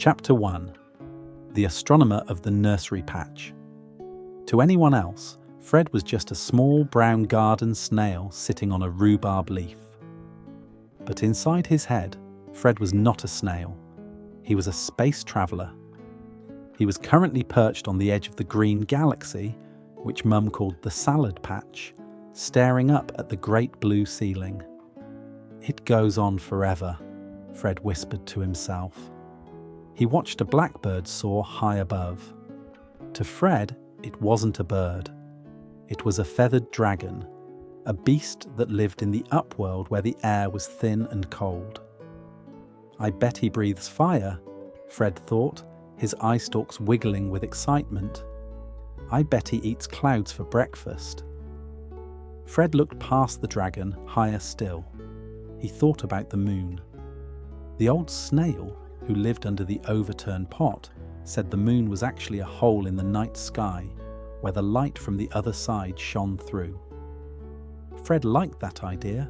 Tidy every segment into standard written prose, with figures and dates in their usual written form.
Chapter 1. The Astronomer of the Nursery Patch. To anyone else, Fred was just a small brown garden snail sitting on a rhubarb leaf. But inside his head, Fred was not a snail. He was a space traveller. He was currently perched on the edge of the green galaxy, which Mum called the salad patch, staring up at the great blue ceiling. "It goes on forever," Fred whispered to himself. He watched a blackbird soar high above. To Fred, it wasn't a bird. It was a feathered dragon, a beast that lived in the upworld where the air was thin and cold. "I bet he breathes fire," Fred thought, his eye stalks wiggling with excitement. "I bet he eats clouds for breakfast." Fred looked past the dragon, higher still. He thought about the moon. The old snail, who lived under the overturned pot, said the moon was actually a hole in the night sky where the light from the other side shone through. Fred liked that idea.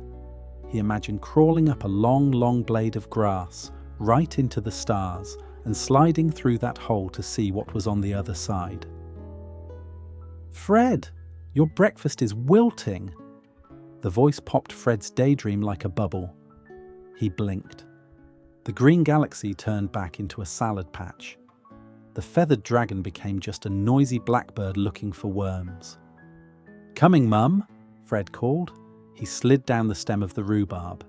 He imagined crawling up a long blade of grass right into the stars and sliding through that hole to see what was on the other side. "Fred, your breakfast is wilting!" The voice popped Fred's daydream like a bubble. He blinked. The green galaxy turned back into a salad patch. The feathered dragon became just a noisy blackbird looking for worms. "Coming, Mum," Fred called. He slid down the stem of the rhubarb.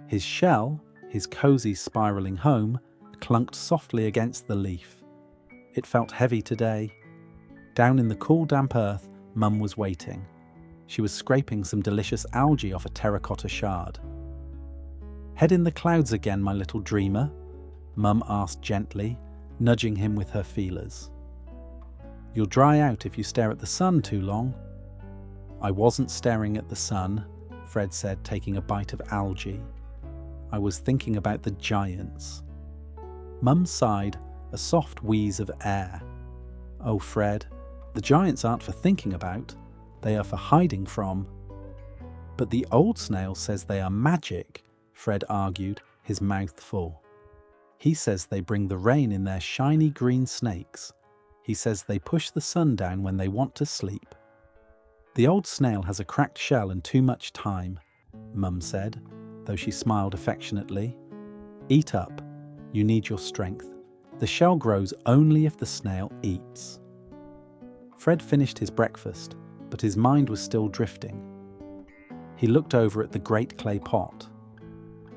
His shell, his cosy spiralling home, clunked softly against the leaf. It felt heavy today. Down in the cool, damp earth, Mum was waiting. She was scraping some delicious algae off a terracotta shard. "Head in the clouds again, my little dreamer," Mum asked gently, nudging him with her feelers. "You'll dry out if you stare at the sun too long." "I wasn't staring at the sun," Fred said, taking a bite of algae. "I was thinking about the giants." Mum sighed, a soft wheeze of air. "Oh, Fred, the giants aren't for thinking about. They are for hiding from." "But the old snail says they are magic," Fred argued, his mouth full. "He says they bring the rain in their shiny green snakes. He says they push the sun down when they want to sleep." "The old snail has a cracked shell and too much time," Mum said, though she smiled affectionately. "Eat up. You need your strength. The shell grows only if the snail eats." Fred finished his breakfast, but his mind was still drifting. He looked over at the great clay pot.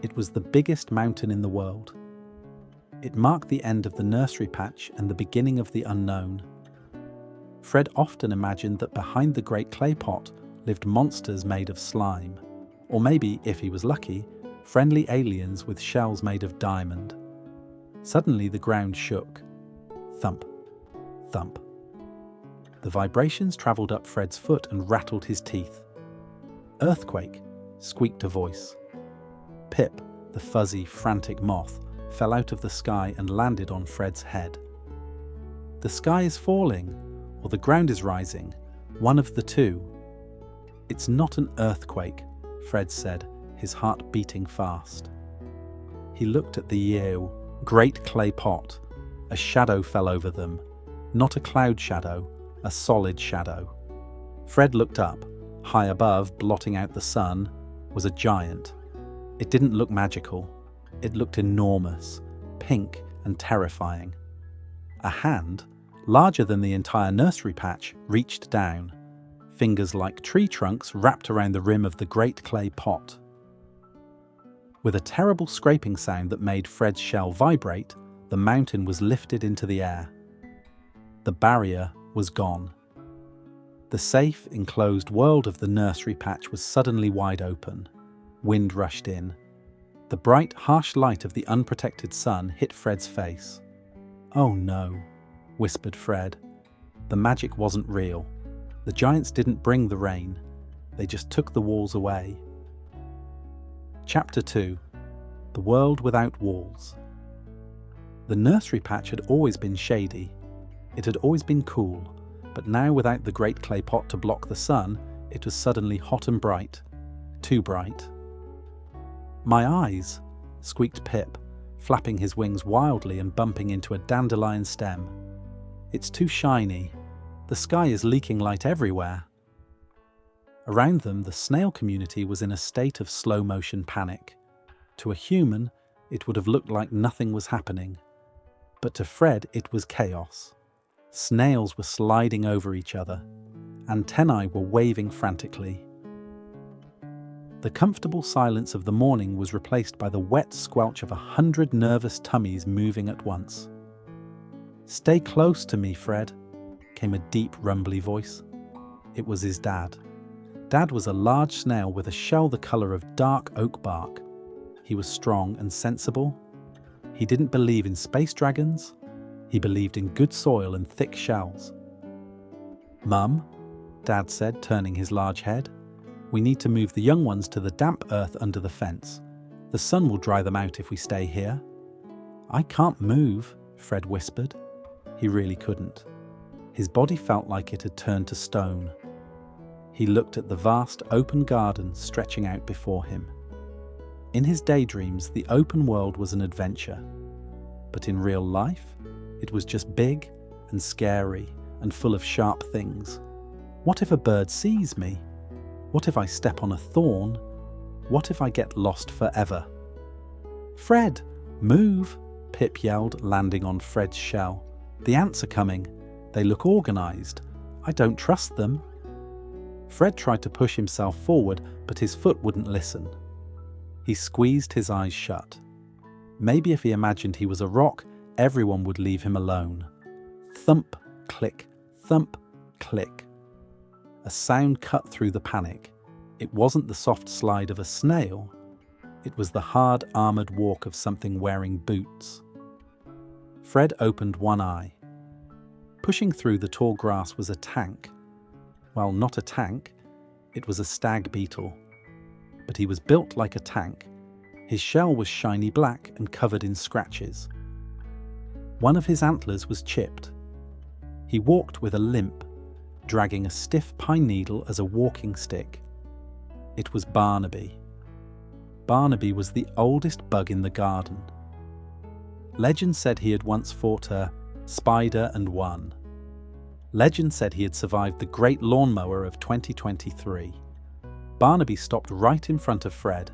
It was the biggest mountain in the world. It marked the end of the nursery patch and the beginning of the unknown. Fred often imagined that behind the great clay pot lived monsters made of slime, or maybe, if he was lucky, friendly aliens with shells made of diamond. Suddenly the ground shook. Thump, thump. The vibrations travelled up Fred's foot and rattled his teeth. "Earthquake," squeaked a voice. Pip, the fuzzy, frantic moth, fell out of the sky and landed on Fred's head. "The sky is falling, or the ground is rising, one of the two." "It's not an earthquake," Fred said, his heart beating fast. He looked at the great clay pot. A shadow fell over them. Not a cloud shadow, a solid shadow. Fred looked up. High above, blotting out the sun, was a giant. It didn't look magical. It looked enormous, pink and terrifying. A hand, larger than the entire nursery patch, reached down. Fingers like tree trunks wrapped around the rim of the great clay pot. With a terrible scraping sound that made Fred's shell vibrate, the mountain was lifted into the air. The barrier was gone. The safe, enclosed world of the nursery patch was suddenly wide open. Wind rushed in. The bright, harsh light of the unprotected sun hit Fred's face. "Oh no," whispered Fred. The magic wasn't real. The giants didn't bring the rain. They just took the walls away. Chapter 2. The World Without Walls. The nursery patch had always been shady. It had always been cool, but now without the great clay pot to block the sun, it was suddenly hot and bright. Too bright. "My eyes," squeaked Pip, flapping his wings wildly and bumping into a dandelion stem. It's too shiny. The sky is leaking light everywhere. Around them, the snail community was in a state of slow-motion panic. To a human, it would have looked like nothing was happening. But to Fred, it was chaos. Snails were sliding over each other. Antennae were waving frantically. The comfortable silence of the morning was replaced by the wet squelch of 100 nervous tummies moving at once. "Stay close to me, Fred," came a deep, rumbly voice. It was his dad. Dad was a large snail with a shell the colour of dark oak bark. He was strong and sensible. He didn't believe in space dragons. He believed in good soil and thick shells. "Mum," Dad said, turning his large head, "we need to move the young ones to the damp earth under the fence. The sun will dry them out if we stay here." "I can't move," Fred whispered. He really couldn't. His body felt like it had turned to stone. He looked at the vast open garden stretching out before him. In his daydreams, the open world was an adventure. But in real life, it was just big and scary and full of sharp things. What if a bird sees me? What if I step on a thorn? What if I get lost forever? "Fred, move!" Pip yelled, landing on Fred's shell. "The ants are coming. They look organized. I don't trust them." Fred tried to push himself forward, but his foot wouldn't listen. He squeezed his eyes shut. Maybe if he imagined he was a rock, everyone would leave him alone. Thump, click, thump, click. A sound cut through the panic. It wasn't the soft slide of a snail. It was the hard, armoured walk of something wearing boots. Fred opened one eye. Pushing through the tall grass was a tank. Well, not a tank. It was a stag beetle. But he was built like a tank. His shell was shiny black and covered in scratches. One of his antlers was chipped. He walked with a limp, dragging a stiff pine needle as a walking stick. It was Barnaby. Barnaby was the oldest bug in the garden. Legend said he had once fought a spider and won. Legend said he had survived the Great Lawnmower of 2023. Barnaby stopped right in front of Fred.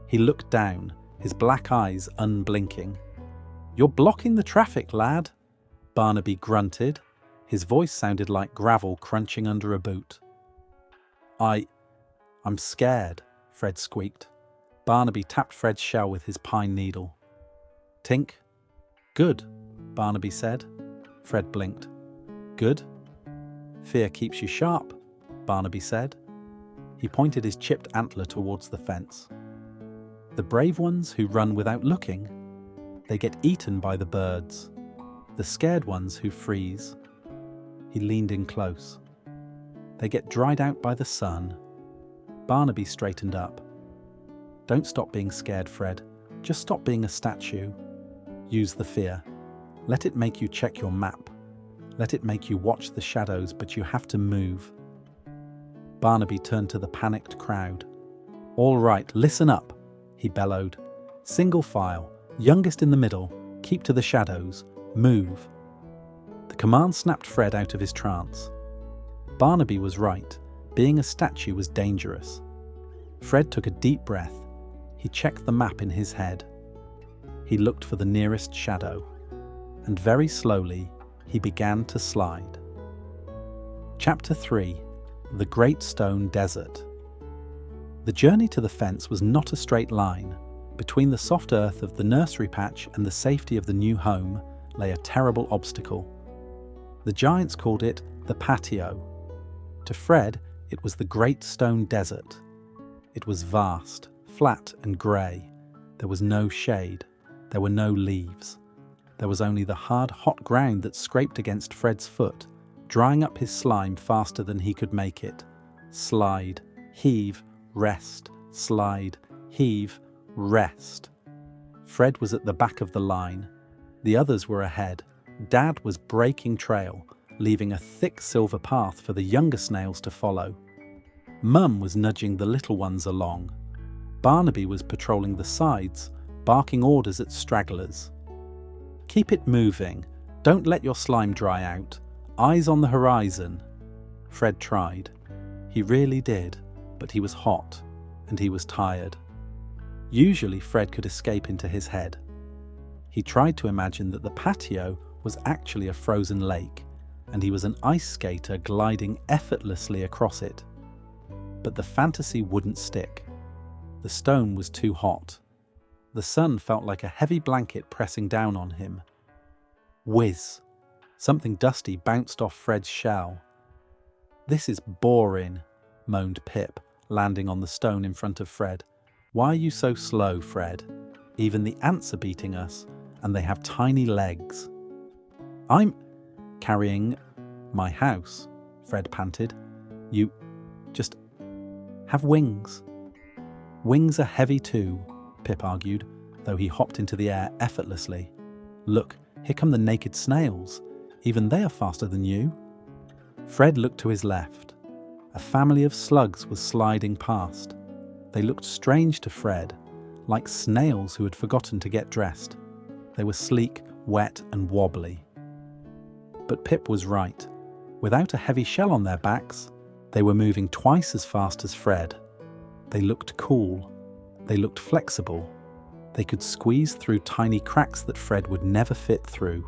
He looked down, his black eyes unblinking. "You're blocking the traffic, lad," Barnaby grunted. His voice sounded like gravel crunching under a boot. I'm scared," Fred squeaked. Barnaby tapped Fred's shell with his pine needle. "Tink." "Good," Barnaby said. Fred blinked. "Good?" "Fear keeps you sharp," Barnaby said. He pointed his chipped antler towards the fence. "The brave ones who run without looking, they get eaten by the birds. The scared ones who freeze." He leaned in close. "They get dried out by the sun." Barnaby straightened up. "Don't stop being scared, Fred. Just stop being a statue. Use the fear. Let it make you check your map. Let it make you watch the shadows, but you have to move." Barnaby turned to the panicked crowd. "All right, listen up," he bellowed. "Single file, youngest in the middle, keep to the shadows, move." The command snapped Fred out of his trance. Barnaby was right. Being a statue was dangerous. Fred took a deep breath. He checked the map in his head. He looked for the nearest shadow. And very slowly, he began to slide. Chapter 3: The Great Stone Desert. The journey to the fence was not a straight line. Between the soft earth of the nursery patch and the safety of the new home lay a terrible obstacle. The giants called it the patio. To Fred, it was the Great Stone Desert. It was vast, flat and grey. There was no shade. There were no leaves. There was only the hard, hot ground that scraped against Fred's foot, drying up his slime faster than he could make it. Slide, heave, rest, slide, heave, rest. Fred was at the back of the line. The others were ahead. Dad was breaking trail, leaving a thick silver path for the younger snails to follow. Mum was nudging the little ones along. Barnaby was patrolling the sides, barking orders at stragglers. "Keep it moving. Don't let your slime dry out. Eyes on the horizon." Fred tried. He really did, but he was hot, and he was tired. Usually Fred could escape into his head. He tried to imagine that the patio was actually a frozen lake, and he was an ice skater gliding effortlessly across it. But the fantasy wouldn't stick. The stone was too hot. The sun felt like a heavy blanket pressing down on him. Whiz! Something dusty bounced off Fred's shell. "This is boring," moaned Pip, landing on the stone in front of Fred. "Why are you so slow, Fred? Even the ants are beating us, and they have tiny legs." "I'm carrying my house," Fred panted. "You just have wings." "Wings are heavy too," Pip argued, though he hopped into the air effortlessly. "Look, here come the naked snails. Even they are faster than you." Fred looked to his left. A family of slugs was sliding past. They looked strange to Fred, like snails who had forgotten to get dressed. They were sleek, wet, and wobbly. But Pip was right. Without a heavy shell on their backs, they were moving twice as fast as Fred. They looked cool. They looked flexible. They could squeeze through tiny cracks that Fred would never fit through.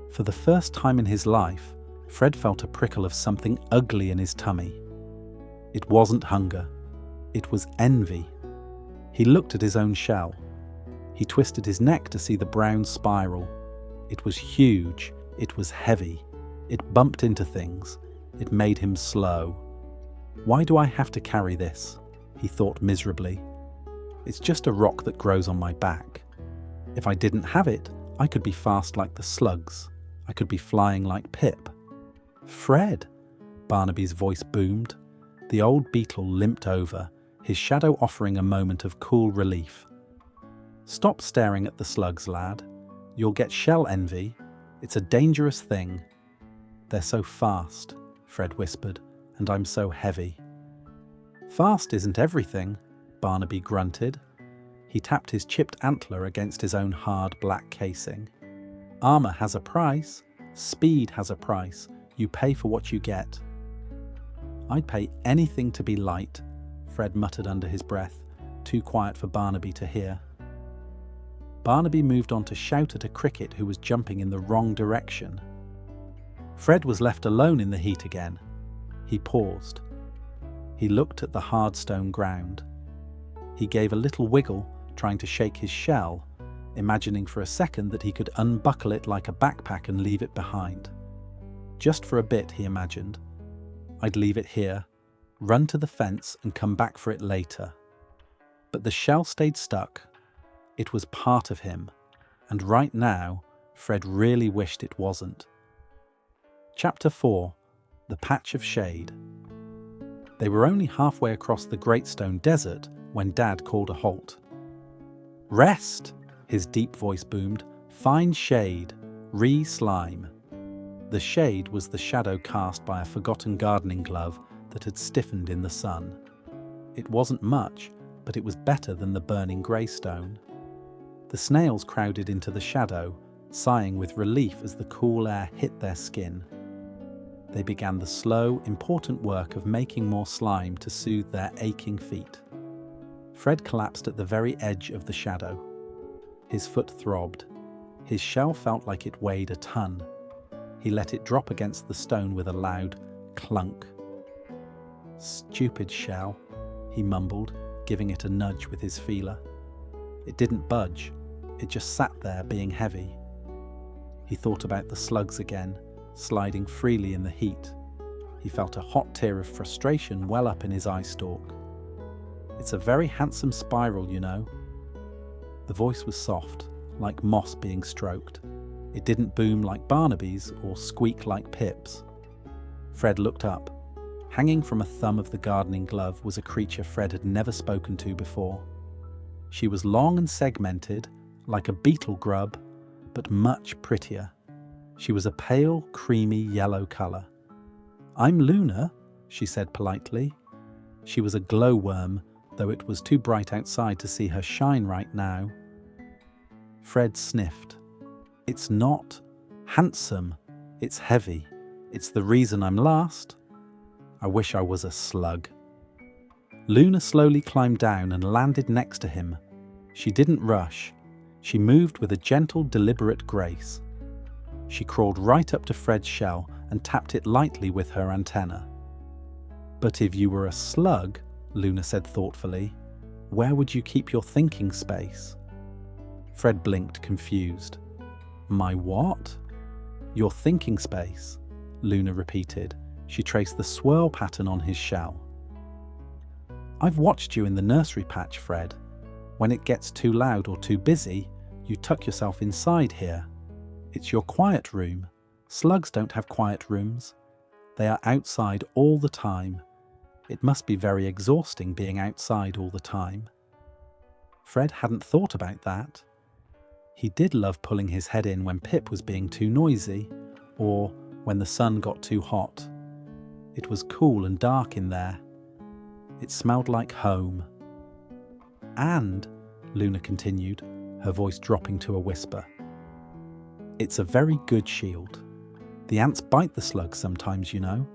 For the first time in his life, Fred felt a prickle of something ugly in his tummy. It wasn't hunger. It was envy. He looked at his own shell. He twisted his neck to see the brown spiral. It was huge. It was heavy. It bumped into things. It made him slow. "Why do I have to carry this?" he thought miserably. "It's just a rock that grows on my back. If I didn't have it, I could be fast like the slugs. I could be flying like Pip." "Fred!" Barnaby's voice boomed. The old beetle limped over, his shadow offering a moment of cool relief. "Stop staring at the slugs, lad. You'll get shell envy. It's a dangerous thing." "They're so fast," Fred whispered, "and I'm so heavy." "Fast isn't everything," Barnaby grunted. He tapped his chipped antler against his own hard black casing. "Armor has a price. Speed has a price. You pay for what you get." "I'd pay anything to be light," Fred muttered under his breath, too quiet for Barnaby to hear. Barnaby moved on to shout at a cricket who was jumping in the wrong direction. Fred was left alone in the heat again. He paused. He looked at the hard stone ground. He gave a little wiggle, trying to shake his shell, imagining for a second that he could unbuckle it like a backpack and leave it behind. Just for a bit, he imagined. "I'd leave it here, run to the fence and come back for it later." But the shell stayed stuck. It was part of him, and right now, Fred really wished it wasn't. Chapter 4: The Patch of Shade. They were only halfway across the Great Stone Desert when Dad called a halt. "Rest!" his deep voice boomed. "Find shade. Re-slime." The shade was the shadow cast by a forgotten gardening glove that had stiffened in the sun. It wasn't much, but it was better than the burning grey stone. The snails crowded into the shadow, sighing with relief as the cool air hit their skin. They began the slow, important work of making more slime to soothe their aching feet. Fred collapsed at the very edge of the shadow. His foot throbbed. His shell felt like it weighed a ton. He let it drop against the stone with a loud clunk. "Stupid shell," he mumbled, giving it a nudge with his feeler. It didn't budge. It just sat there being heavy. He thought about the slugs again, sliding freely in the heat. He felt a hot tear of frustration well up in his eye stalk. "It's a very handsome spiral, you know." The voice was soft, like moss being stroked. It didn't boom like Barnaby's or squeak like Pip's. Fred looked up. Hanging from a thumb of the gardening glove was a creature Fred had never spoken to before. She was long and segmented, like a beetle grub, but much prettier. She was a pale, creamy yellow colour. "I'm Luna," she said politely. She was a glowworm, though it was too bright outside to see her shine right now. Fred sniffed. It's not handsome, it's heavy. It's the reason I'm last. I wish I was a slug. Luna slowly climbed down and landed next to him. She didn't rush. She moved with a gentle, deliberate grace. She crawled right up to Fred's shell and tapped it lightly with her antenna. But if you were a slug, Luna said thoughtfully, where would you keep your thinking space? Fred blinked, confused. My what? Your thinking space, Luna repeated. She traced the swirl pattern on his shell. I've watched you in the nursery patch, Fred. When it gets too loud or too busy, you tuck yourself inside here. It's your quiet room. Slugs don't have quiet rooms. They are outside all the time. It must be very exhausting being outside all the time. Fred hadn't thought about that. He did love pulling his head in when Pip was being too noisy, or when the sun got too hot. It was cool and dark in there. It smelled like home. And, Luna continued, her voice dropping to a whisper, it's a very good shield. The ants bite the slugs sometimes, you know,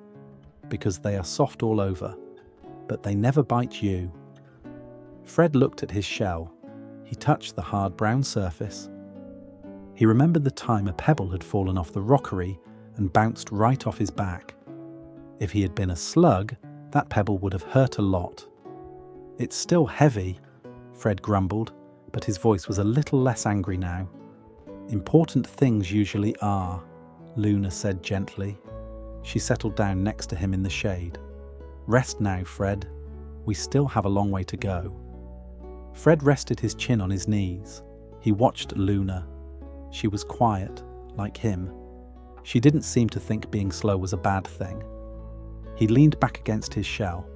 because they are soft all over, but they never bite you. Fred looked at his shell. He touched the hard brown surface. He remembered the time a pebble had fallen off the rockery and bounced right off his back. If he had been a slug, that pebble would have hurt a lot. It's still heavy, Fred grumbled, but his voice was a little less angry now. Important things usually are, Luna said gently. She settled down next to him in the shade. Rest now, Fred. We still have a long way to go. Fred rested his chin on his knees. He watched Luna. She was quiet, like him. She didn't seem to think being slow was a bad thing. He leaned back against his shell.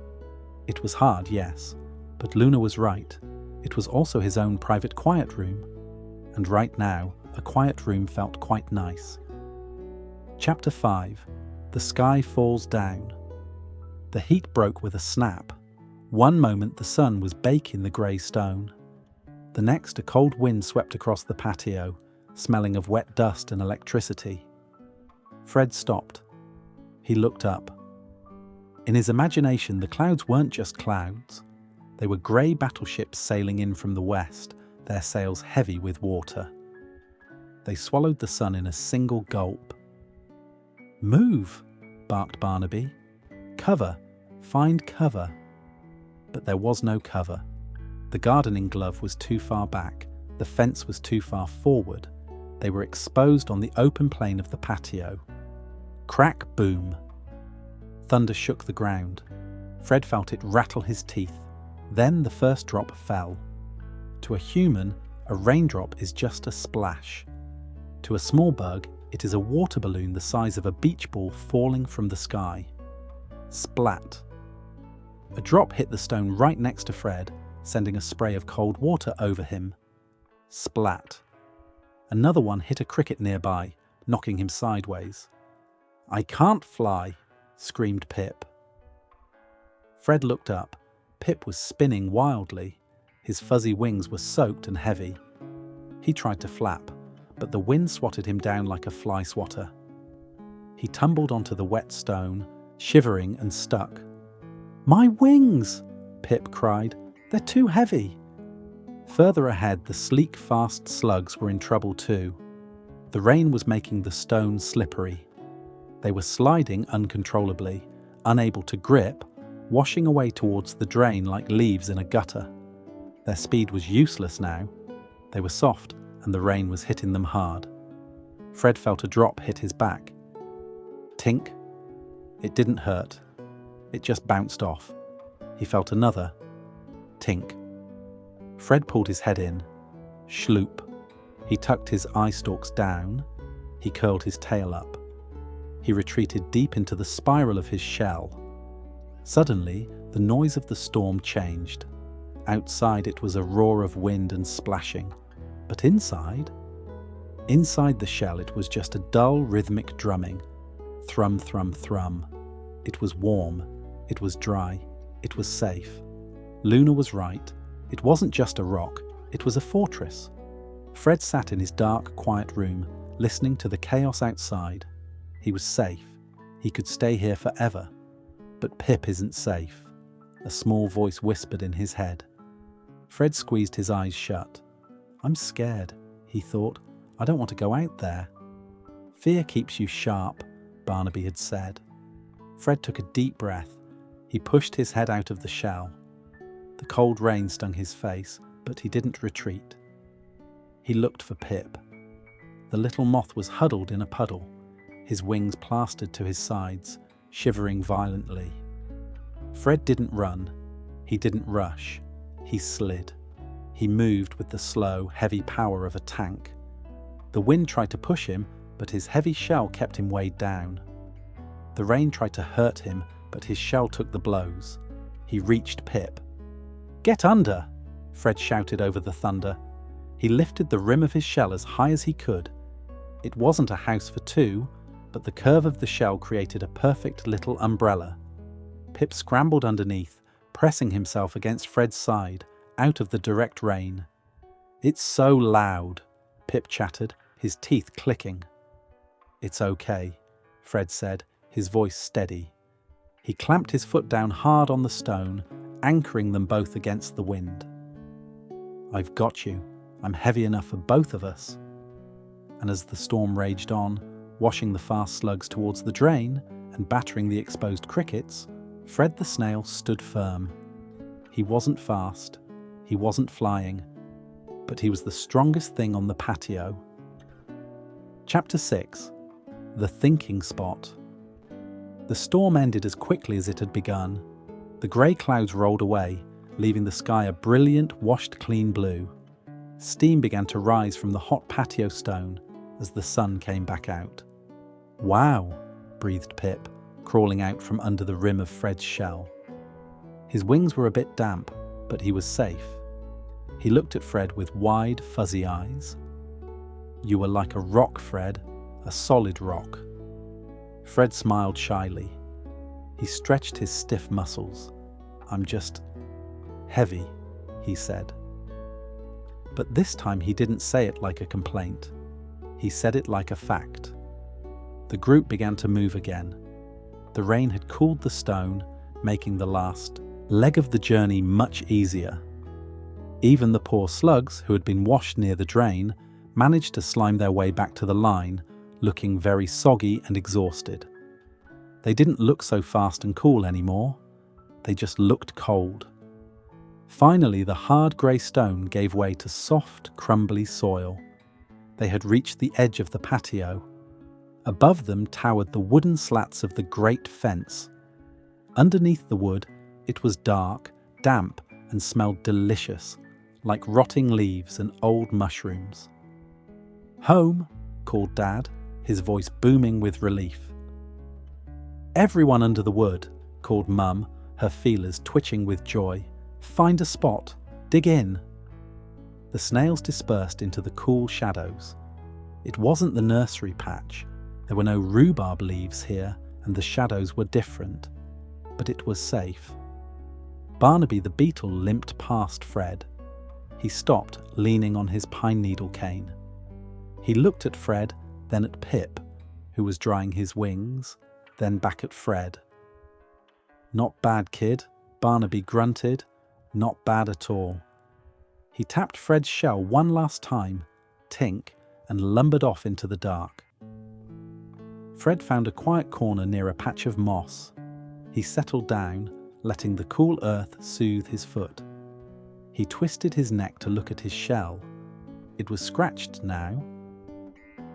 It was hard, yes, but Luna was right. It was also his own private quiet room. And right now, a quiet room felt quite nice. Chapter 5. The Sky Falls Down. The heat broke with a snap. One moment the sun was baking the grey stone. The next a cold wind swept across the patio, smelling of wet dust and electricity. Fred stopped. He looked up. In his imagination, the clouds weren't just clouds. They were grey battleships sailing in from the west, their sails heavy with water. They swallowed the sun in a single gulp. Move, barked Barnaby. Cover, find cover. But there was no cover. The gardening glove was too far back. The fence was too far forward. They were exposed on the open plain of the patio. Crack, boom. Thunder shook the ground. Fred felt it rattle his teeth. Then the first drop fell. To a human, a raindrop is just a splash. To a small bug, it is a water balloon the size of a beach ball falling from the sky. Splat. A drop hit the stone right next to Fred, sending a spray of cold water over him. Splat. Another one hit a cricket nearby, knocking him sideways. I can't fly, screamed Pip. Fred looked up. Pip was spinning wildly. His fuzzy wings were soaked and heavy. He tried to flap, but the wind swatted him down like a fly swatter. He tumbled onto the wet stone, shivering and stuck. My wings! Pip cried. They're too heavy. Further ahead, the sleek, fast slugs were in trouble too. The rain was making the stone slippery. They were sliding uncontrollably, unable to grip, washing away towards the drain like leaves in a gutter. Their speed was useless now. They were soft, and the rain was hitting them hard. Fred felt a drop hit his back. Tink. It didn't hurt. It just bounced off. He felt another. Tink. Fred pulled his head in. Schloop. He tucked his eye stalks down. He curled his tail up. He retreated deep into the spiral of his shell. Suddenly, the noise of the storm changed. Outside it was a roar of wind and splashing. But inside the shell it was just a dull rhythmic drumming. Thrum, thrum, thrum. It was warm. It was dry. It was safe. Luna was right. It wasn't just a rock, it was a fortress. Fred sat in his dark, quiet room, listening to the chaos outside. He was safe. He could stay here forever. But Pip isn't safe, a small voice whispered in his head. Fred squeezed his eyes shut. I'm scared, he thought. I don't want to go out there. Fear keeps you sharp, Barnaby had said. Fred took a deep breath. He pushed his head out of the shell. The cold rain stung his face, but he didn't retreat. He looked for Pip. The little moth was huddled in a puddle, his wings plastered to his sides, shivering violently. Fred didn't run. He didn't rush. He slid. He moved with the slow, heavy power of a tank. The wind tried to push him, but his heavy shell kept him weighed down. The rain tried to hurt him, but his shell took the blows. He reached Pip. Get under! Fred shouted over the thunder. He lifted the rim of his shell as high as he could. It wasn't a house for two, but the curve of the shell created a perfect little umbrella. Pip scrambled underneath, pressing himself against Fred's side, out of the direct rain. It's so loud, Pip chattered, his teeth clicking. It's okay, Fred said, his voice steady. He clamped his foot down hard on the stone, anchoring them both against the wind. I've got you. I'm heavy enough for both of us. And as the storm raged on, washing the fast slugs towards the drain and battering the exposed crickets, Fred the snail stood firm. He wasn't fast, he wasn't flying, but he was the strongest thing on the patio. Chapter 6. The Thinking Spot. The storm ended as quickly as it had begun. The grey clouds rolled away, leaving the sky a brilliant, washed-clean blue. Steam began to rise from the hot patio stone as the sun came back out. Wow, breathed Pip, crawling out from under the rim of Fred's shell. His wings were a bit damp, but he was safe. He looked at Fred with wide, fuzzy eyes. You were like a rock, Fred, a solid rock. Fred smiled shyly. He stretched his stiff muscles. I'm just heavy, he said. But this time he didn't say it like a complaint. He said it like a fact. The group began to move again. The rain had cooled the stone, making the last leg of the journey much easier. Even the poor slugs, who had been washed near the drain, managed to slime their way back to the line, looking very soggy and exhausted. They didn't look so fast and cool anymore. They just looked cold. Finally, the hard grey stone gave way to soft, crumbly soil. They had reached the edge of the patio. Above them towered the wooden slats of the great fence. Underneath the wood, it was dark, damp, and smelled delicious, like rotting leaves and old mushrooms. Home, called Dad, his voice booming with relief. Everyone under the wood, called Mum, her feelers twitching with joy. Find a spot, dig in. The snails dispersed into the cool shadows. It wasn't the nursery patch. There were no rhubarb leaves here, and the shadows were different. But it was safe. Barnaby the beetle limped past Fred. He stopped, leaning on his pine needle cane. He looked at Fred, then at Pip, who was drying his wings, then back at Fred. Not bad, kid, Barnaby grunted. Not bad at all. He tapped Fred's shell one last time, tink, and lumbered off into the dark. Fred found a quiet corner near a patch of moss. He settled down, letting the cool earth soothe his foot. He twisted his neck to look at his shell. It was scratched now.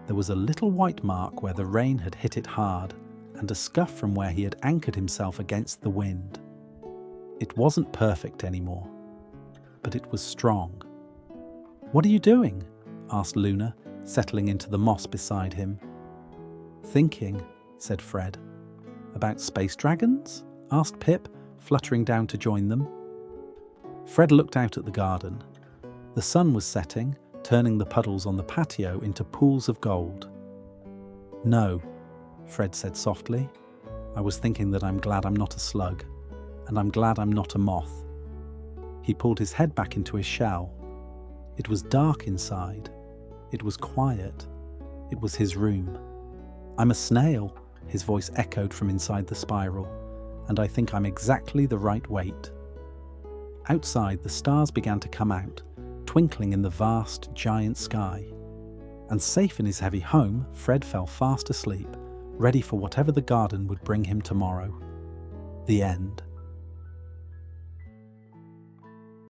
There was a little white mark where the rain had hit it hard, and a scuff from where he had anchored himself against the wind. It wasn't perfect anymore, but it was strong. What are you doing? Asked Luna, settling into the moss beside him. Thinking, said Fred. About space dragons? Asked Pip, fluttering down to join them. Fred looked out at the garden. The sun was setting, turning the puddles on the patio into pools of gold. No, Fred said softly. I was thinking that I'm glad I'm not a slug, and I'm glad I'm not a moth. He pulled his head back into his shell. It was dark inside. It was quiet. It was his room. "I'm a snail," his voice echoed from inside the spiral, "and I think I'm exactly the right weight." Outside, the stars began to come out, twinkling in the vast, giant sky. And safe in his heavy home, Fred fell fast asleep, ready for whatever the garden would bring him tomorrow. The end.